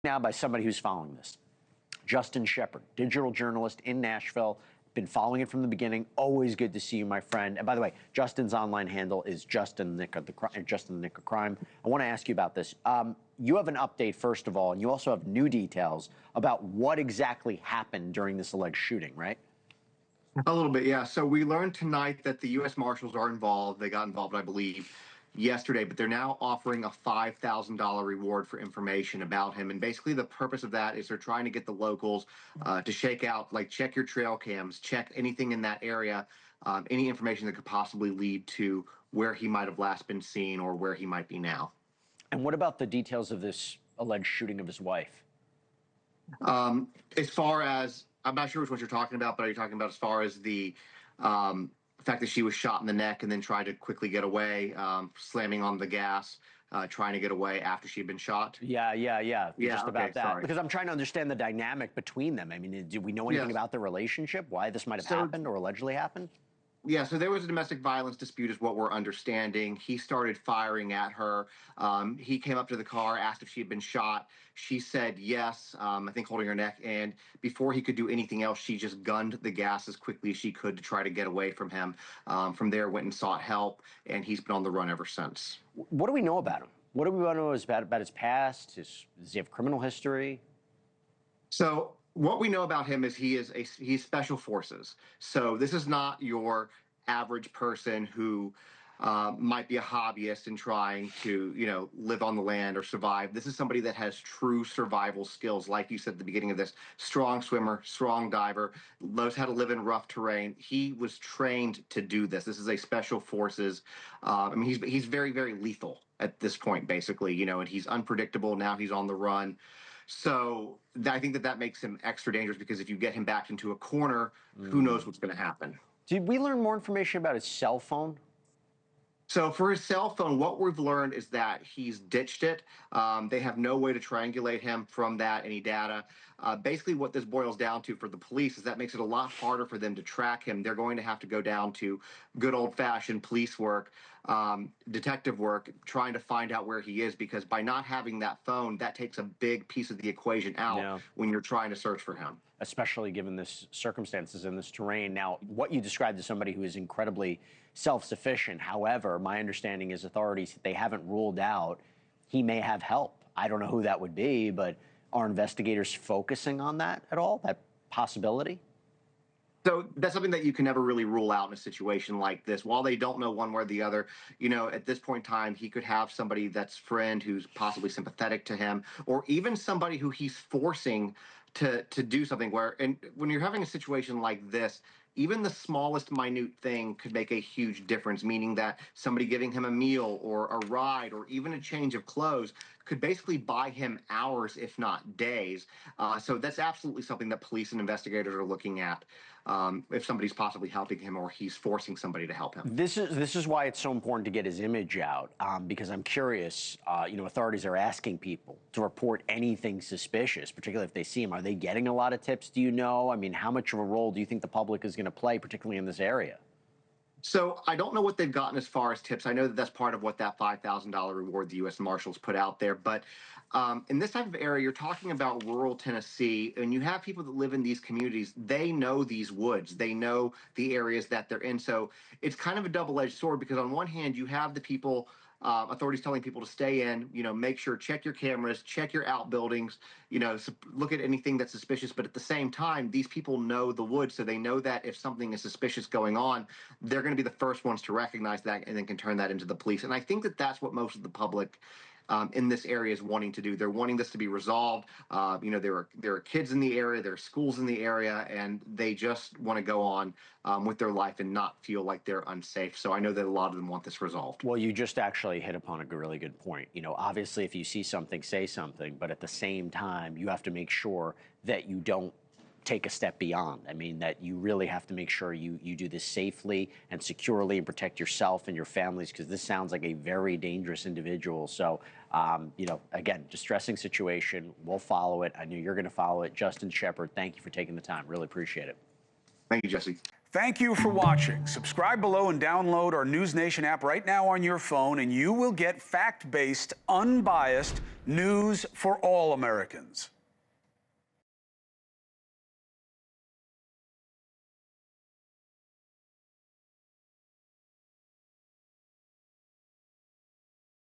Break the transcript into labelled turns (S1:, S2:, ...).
S1: Now by somebody who's following this. Justin Shepard, digital journalist in Nashville. Been following it from the beginning. Always good to see you, my friend. And by the way, Justin's online handle is Justin the Nick of Crime. I want to ask you about this. You have an update, first of all, and you also have new details about what exactly happened during this alleged shooting, right?
S2: A little bit, yeah. So we learned tonight that the U.S. Marshals are involved. They got involved, I believe, yesterday, but they're now offering a $5,000 reward for information about him. And basically the purpose of that is they're trying to get the locals to shake out, like check your trail cams, check anything in that area, any information that could possibly lead to where he might have last been seen or where he might be now.
S1: And what about the details of this alleged shooting of his wife?
S2: As far as, I'm not sure which ones you're talking about, but are you talking about as far as the fact that she was shot in the neck and then tried to quickly get away, slamming on the gas, trying to get away after she'd been shot?
S1: Yeah. Just
S2: okay,
S1: about that.
S2: sorry.
S1: Because I'm trying to understand the dynamic between them. I mean, do we know anything
S2: Yes.
S1: about their relationship? Why this might have happened or allegedly happened?
S2: Yeah, so there was a domestic violence dispute, is what we're understanding. He started firing at her. He came up to the car, asked if she had been shot. She said yes, I think holding her neck. And before he could do anything else, she just gunned the gas as quickly as she could to try to get away from him. From there, went and sought help, and he's been on the run ever since.
S1: What do we know about him? What do we want to know about his past? Does he have criminal history?
S2: So what we know about him is he's special forces. So this is not your average person who might be a hobbyist and trying to, live on the land or survive. This is somebody that has true survival skills, like you said at the beginning of this. Strong swimmer, strong diver, knows how to live in rough terrain. He was trained to do this. This is a special forces. He's very, very lethal at this point, basically. And he's unpredictable. Now he's on the run. So I think that makes him extra dangerous, because if you get him backed into a corner, who knows what's going to happen.
S1: Did we learn more information about his cell phone?
S2: So for his cell phone, what we've learned is that he's ditched it. They have no way to triangulate him from that, any data. Basically, what this boils down to for the police is that makes it a lot harder for them to track him. They're going to have to go down to good old-fashioned police work, detective work, trying to find out where he is, because by not having that phone, that takes a big piece of the equation out when you're trying to search for him.
S1: Especially given this circumstances in this terrain. Now, what you described as somebody who is incredibly self-sufficient. However, my understanding is authorities, they haven't ruled out he may have help. I don't know who that would be, but are investigators focusing on that at all, that possibility?
S2: So that's something that you can never really rule out in a situation like this. While they don't know one way or the other, at this point in time, he could have somebody that's friend who's possibly sympathetic to him, or even somebody who he's forcing to do something where, and when you're having a situation like this, even the smallest minute thing could make a huge difference, meaning that somebody giving him a meal or a ride or even a change of clothes could basically buy him hours, if not days. So that's absolutely something that police and investigators are looking at, if somebody's possibly helping him or he's forcing somebody to help him.
S1: This is why it's so important to get his image out, because I'm curious, authorities are asking people to report anything suspicious, particularly if they see him. Are they getting a lot of tips, do you know? I mean, how much of a role do you think the public is going to play, particularly in this area?
S2: So I don't know what they've gotten as far as tips. I know that that's part of what that $5,000 reward the U.S. Marshals put out there. But in this type of area, you're talking about rural Tennessee, and you have people that live in these communities. They know these woods. They know the areas that they're in. So it's kind of a double-edged sword, because on one hand, you have the people, authorities telling people to stay in, make sure, check your cameras, check your outbuildings, look at anything that's suspicious. But at the same time, these people know the woods, so they know that if something is suspicious going on, they're going to be the first ones to recognize that and then can turn that into the police. And I think that that's what most of the public in this area is wanting to do. They're wanting this to be resolved. There are kids in the area, there are schools in the area, and they just want to go on with their life and not feel like they're unsafe. So I know that a lot of them want this resolved.
S1: Well, you just actually hit upon a really good point. Obviously, if you see something, say something, but at the same time, you have to make sure that you don't take a step beyond. I mean, that you really have to make sure you do this safely and securely and protect yourself and your families, because this sounds like a very dangerous individual. So, again, distressing situation. We'll follow it. I know you're going to follow it. Justin Shepard, thank you for taking the time. Really appreciate it.
S2: Thank you, Jesse.
S3: Thank you for watching. Subscribe below and download our NewsNation app right now on your phone, and you will get fact-based, unbiased news for all Americans.